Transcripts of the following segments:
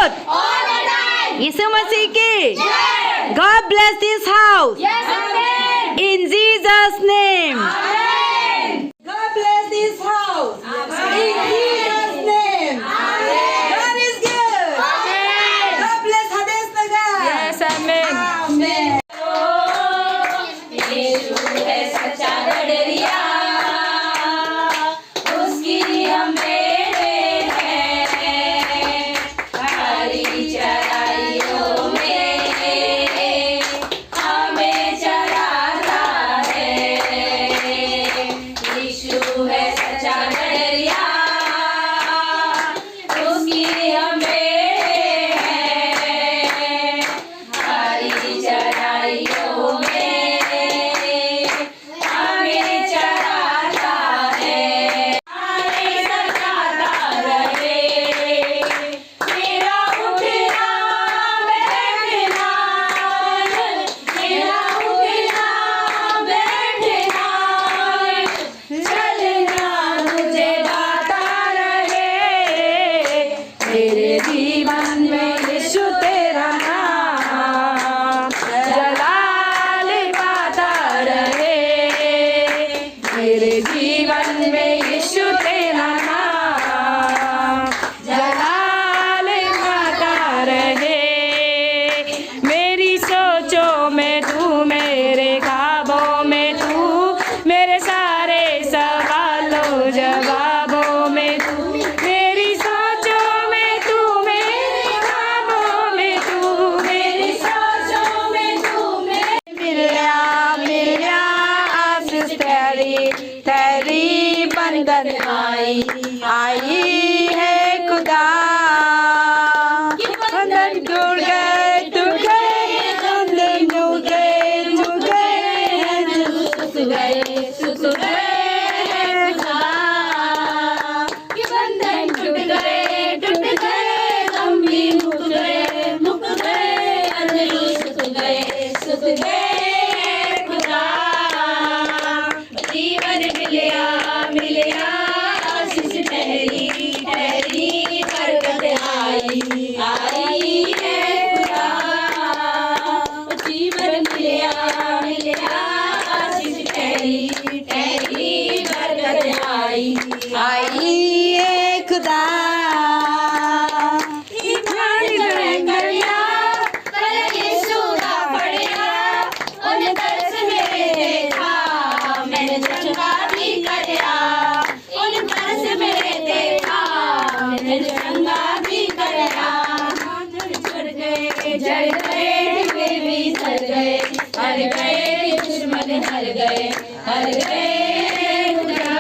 Growth यीशु मसीह की God bless this house in Jesus name God bless this house. In Jesus' name. God is good. God bless Hades Nagar. Yes आमीन Amen. यीशु है सच्चा गडरिया, उसकी हम बेटे हैं। हरी चराइयों में हमें चराता है। यीशु है सच्चा गडरिया, उसकी हम बेटे हैं। हरी चराइयों में हमें चराता है। हमें सजाता रहे, मेरा उठना बैठना, मेरा उठना बैठना, चलना मुझे गाता रहे। मेरे जीवन में यीशु तेरा नाम जलाल पाता रहे। मेरे जीवन में यीशु तेरा नाम जलाल पाता रहे। मेरी सोचों में तू, मेरे ख्वाबों में तू, मेरे सारे सवालों जवाबों में तू, मेरी सोचों में तू, मेरे ख्वाबों में तू, मेरी सोचों में तू, मिलिया आशीष तेरी बंदन आई है खुदा। बंधन टूट गए बंधन टूट गए सुख गए खुदा। बंधन टूट गए गम भी मुक गए अंधेरे सुख गए खुदा। जीवन मिलिया आशीष ठहरी बरकत आई है खुदा। जीवन मिलिया आशीष ठहरी बरकत आई है खुदा। हर गए दुश्मन हर गए खुदा।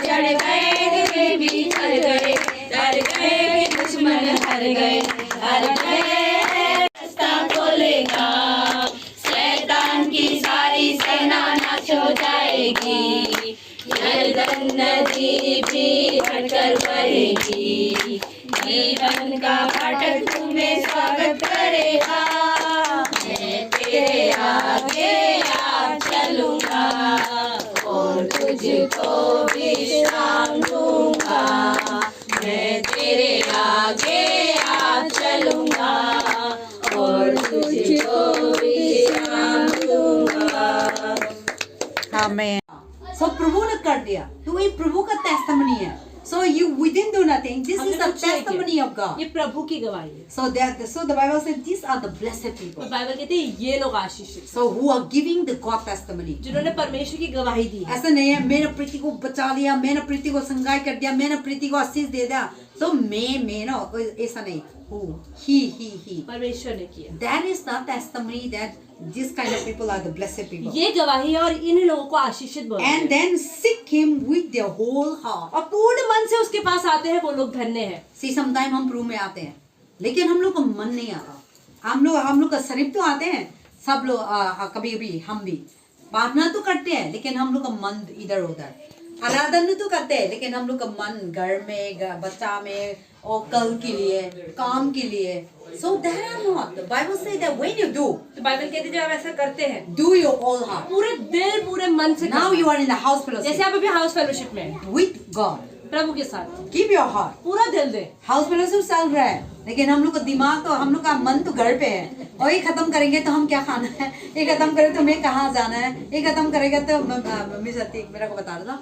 चढ़ गए भी हर गए दुश्मन हर गए रास्ता खोलेगा, शैतान की सारी सेना नाश हो जाएगी। यरदन नदी भी भटकर बहेगी, जीवन का फाटक तुम्हें स्वागत करेगा। मैं तेरे आगे आज चलूंगा और तुझको विश्राम दूंगा। मैं तेरे आगे आज चलूंगा और तुझको विश्राम दूंगा। Amen. So प्रभु ने कर दिया, तो ये प्रभु का टेस्टिमनी है। So you we didn't do nothing. This is the testimony of God. ये प्रभु की गवाही है। So the Bible says these are the blessed people. और बाइबल कहते हैं ये लोग आशीषित, So who are giving the God testimony. जिन्होंने परमेश्वर की गवाही दी है। ऐसा नहीं है मैंने प्रीति को बचा लिया, मैंने प्रीति को संगाई कर दिया, मैंने प्रीति को आशीष दे दिया। So मैं ना ऐसा नहीं। Who? He. परमेश्वर ने किया। That is the testimony that this kind of people are the blessed people. ये गवाही है और इन लोगों को आशीषित बोलते हैं। And then seek him with their whole heart. और पूर्ण मन से उसके पास आते हैं वो लोग धन्य हैं। See sometime हम प्रभु में आते हैं, लेकिन हम लोग का मन नहीं आता। हम लोग का शरीर तो आते हैं, सब लोग कभी हम भी प्रार्थना तो करते हैं, लेकिन हम लोग का मन इधर उधर। आराधना तो करते हैं, लेकिन हम लोग का मन घर में, बच्चा में, और कल के लिए, काम के लिए। So that are not. The Bible says that when you do, तो बाइबल कहती है जब आप ऐसा करते हैं, do your all heart. पूरे दिल पूरे मन से Now you are in the house जैसे fellowship आप अभी हाउस फेलोशिप में हैं, with God. प्रभु के साथ Keep your heart. पूरा दिल दे। हाउस फेलोशिप चल रहा है, लेकिन हम लोग का दिमाग तो, हम लोग का मन तो घर पे है। और ये खत्म करेंगे तो हम क्या खाना है, ये खत्म करें तो मैं कहाँ जाना है, ये खत्म करेगा तो मम्मी सती मेरे को बता रहा था,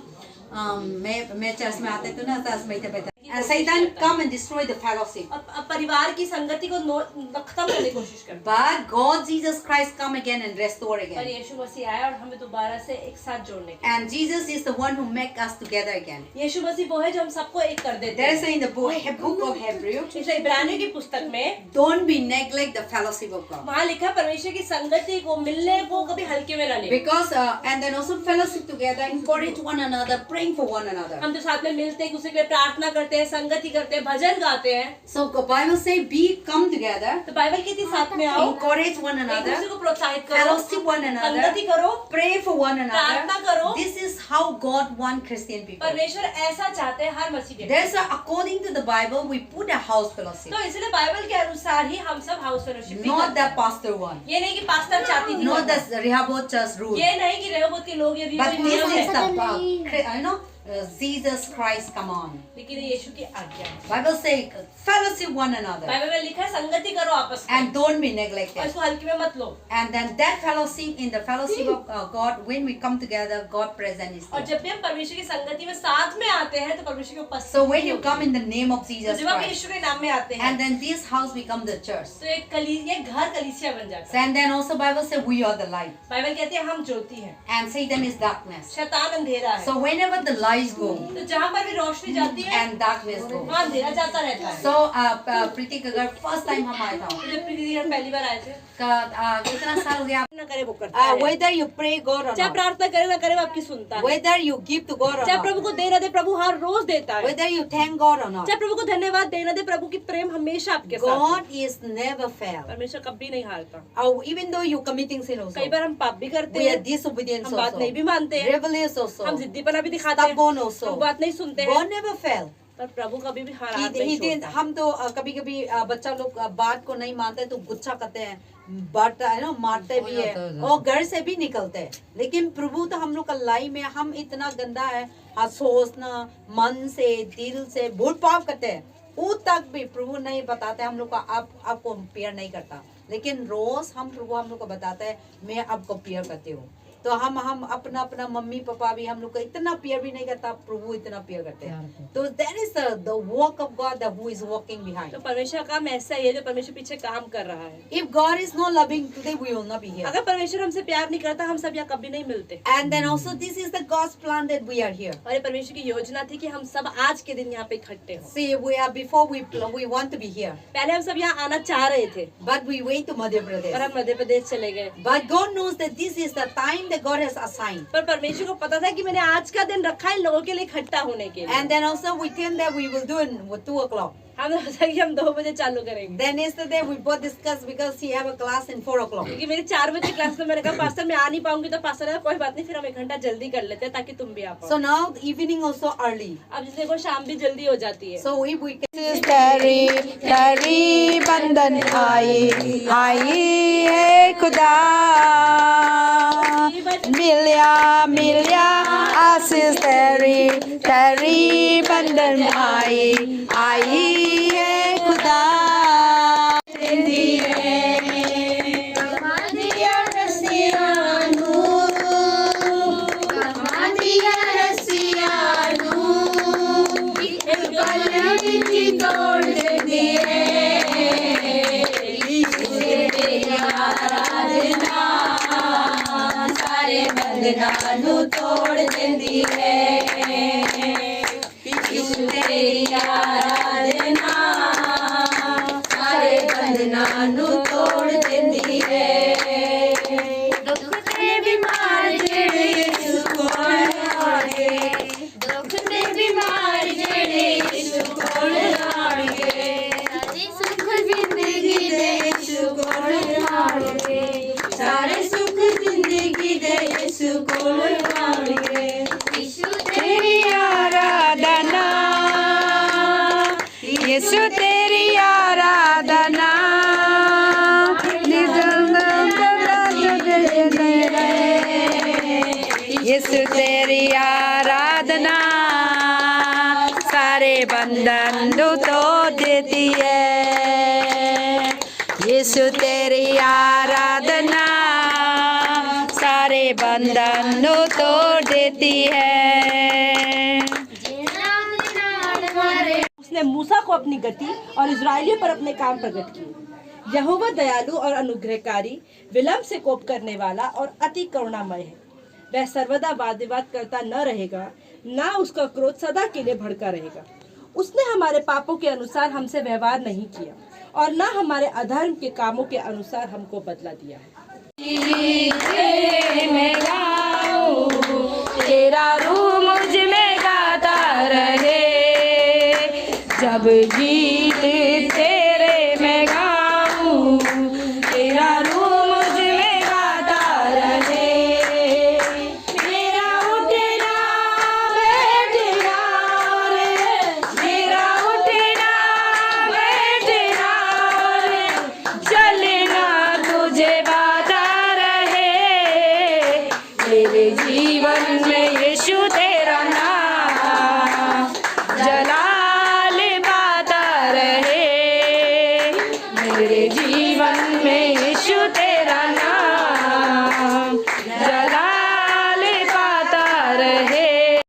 मैं चर्च में आते तो ना चर्च में बैठे Satan come and destroy the fellowship. अब परिवार की संगति को खत्म करने की कोशिश करता But God Jesus Christ come again and restore है। पर again. यीशु मसीह आया और हमें दोबारा से एक साथ जोड़ने के। And Jesus is the one who make us together again. यीशु मसीह वो है जो हम सबको एक कर देते There is हैं। in the book of Hebrew, इसलिए इब्रानियों की पुस्तक में don't be neglect the fellowship of God. वहाँ लिखा परमेश्वर की संगति को, मिलने को कभी हल्के में ना ले। Because and then also fellowship together, encourage one another, praying for one another. हम तो साथ में मिलते हैं, एक दूसरे के लिए प्रार्थना करते हैं, संगति करते हैं, भजन गाते हैं। So the Bible say, be come together, तो बाइबल कहती है साथ में आओ, encourage one एक another, दूसरे को प्रोत्साहित करो, fellowship one another, संगति करो, pray for one another. प्रार्थना करो। This is how God want Christian people. परमेश्वर ऐसा चाहते हैं हर मसीह के। There's according to the Bible, we put a house fellowship, तो इसलिए बाइबल के अनुसार ही हम सब हाउस फेलोशिप भी not करते the हैं। pastor one, ये नहीं कि पास्टर चाहती थी not करना। the Rehoboth church rule, ये नहीं कि रेहोबोत के लोग ये but नियम this is है, the Jesus Christ come on. लेकिन ये यीशु की आज्ञा है। Bible say fellowship one another Bible में लिखा है संगति करो आपस में and don't be और neglected. इसको हल्के में मत लो। And then that fellowship, in the fellowship of God, when we come together, God present is और there. जब भी हम परमेश्वर की संगति में साथ में आते हैं तो परमेश्वर की उपस्थिति So when you come in the name of तो Jesus जब हम Christ, यीशु के नाम में आते हैं and then this house become the church. तो ये घर कलीसिया बन जाता है। And then also Bible say we are the light Bible कहती है हम ज्योति हैं, and Satan is darkness. शैतान अंधेरा है। So whenever the lights go तो जहाँ पर भी रोशनी जाती है and darkness go. वहाँ अंधेरा जाता रहता है। So प्रीति अगर first time हम आए थे, जब प्रीति जी पहली बार आए थे, कितना साल हो गया? ना करे वो करता है। Whether you pray God or चाहे not, प्रार्थना करे ना करे वो आपकी सुनता है। whether you give to God or चाहे not, प्रभु को दे ना दे प्रभु हर रोज देता है। whether you thank God or not, चाहे प्रभु को धन्यवाद देना दे प्रभु की प्रेम हमेशा आपके साथ है। God is never fail. परमेश्वर कभी नहीं हारता। Even though you committing sin also, कई बार हम पाप भी करते we are हैं, disobedient हम बात also, नहीं भी मानते हैं, rebellious also, हम जिद्दीपना भी दिखाते हैं, stubborn also. हम बात नहीं सुनते हैं, God never fail. पर प्रभु कभी भी हार He नहीं did. छोड़ता। हम तो कभी कभी बच्चा लोग बात को नहीं मानते तो गुस्सा करते हैं, बट मारते भी है और घर से भी निकलते हैं। लेकिन प्रभु तो हम लोग का लाई में हम इतना गंदा है, सोचना मन से दिल से भूल पाप करते हैं, वो तक भी प्रभु नहीं बताते हम लोग का आपको प्यार नहीं करता। लेकिन रोज हम प्रभु हम लोग को बताते हैं मैं आपको प्यार करती हूँ। तो हम अपना मम्मी पापा भी हम लोग को इतना प्यार भी नहीं करता, प्रभु इतना प्यार करते हैं। तो that is the work of God that who is walking behind. तो परमेश्वर का काम ऐसा ही है जो परमेश्वर पीछे काम कर रहा है। If God is not loving today, we will not be here. अगर परमेश्वर हमसे प्यार नहीं करता हम सब यहाँ कभी नहीं मिलते। And then also this is the God's plan that we are here. और ये परमेश्वर की योजना थी कि हम सब आज के दिन यहाँ पे इकट्ठे हो। See, before we want to be here, पहले हम सब यहाँ आना चाह रहे थे but we went to Madhya पर Pradesh. हम मध्य प्रदेश चले गए। But God knows that this is the time that God has assigned. पर परमेश्वर को पता था कि मैंने आज का दिन रखा है इन लोगों के लिए इकट्ठा होने के लिए। And then also we think that we will do it at 2 o'clock. हमने सोचा कि हम 2 बजे चालू करेंगे, Then yesterday we both discussed because he have a class in 4 o'clock. क्योंकि मेरी 4 बजे क्लास में मैंने कहा पास्टर मैं आ नहीं पाऊंगी, तो पास्टर ने कहा कोई बात नहीं फिर हम 1 घंटा जल्दी कर लेते हैं ताकि तुम भी आ पाओ। So now evening also early. अब जिस देखो शाम भी जल्दी हो जाती है। So if we can तेरी बंधन आई है खुदा, मिलिया आशीष तेरी बंधन आई है खुदा। तोड़ देंदी है यीशु तेरी आराधना सारे बंधनां नू तोड़ देंदी है। दुख ते बीमार जेड़े यीशु कोल आए, दुख ते बीमार जेड़े यीशु कोल आए, सारे सुख जिंदगी दे यीशु कोल आए, सारे सुख जिंदगी दे यीशु कोल आए। यीशु तेरी आराधना बंधन तोड़ देती है। यीशु तेरी आराधना सारे बंधन तोड़ देती है। उसने मूसा को अपनी गति और इजरायलियों पर अपने काम प्रकट किए। यहोवा दयालु और अनुग्रहकारी, विलंब से कोप करने वाला और अति करुणामय है। वह सर्वदा वाद विवाद करता न रहेगा, ना उसका क्रोध सदा के लिए भड़का रहेगा। उसने हमारे पापों के अनुसार हमसे व्यवहार नहीं किया और ना हमारे अधर्म के कामों के अनुसार हमको बदला दिया है। मैं गाऊं, तेरा रूह मुझ में गाता रहे, जब गीत तेरे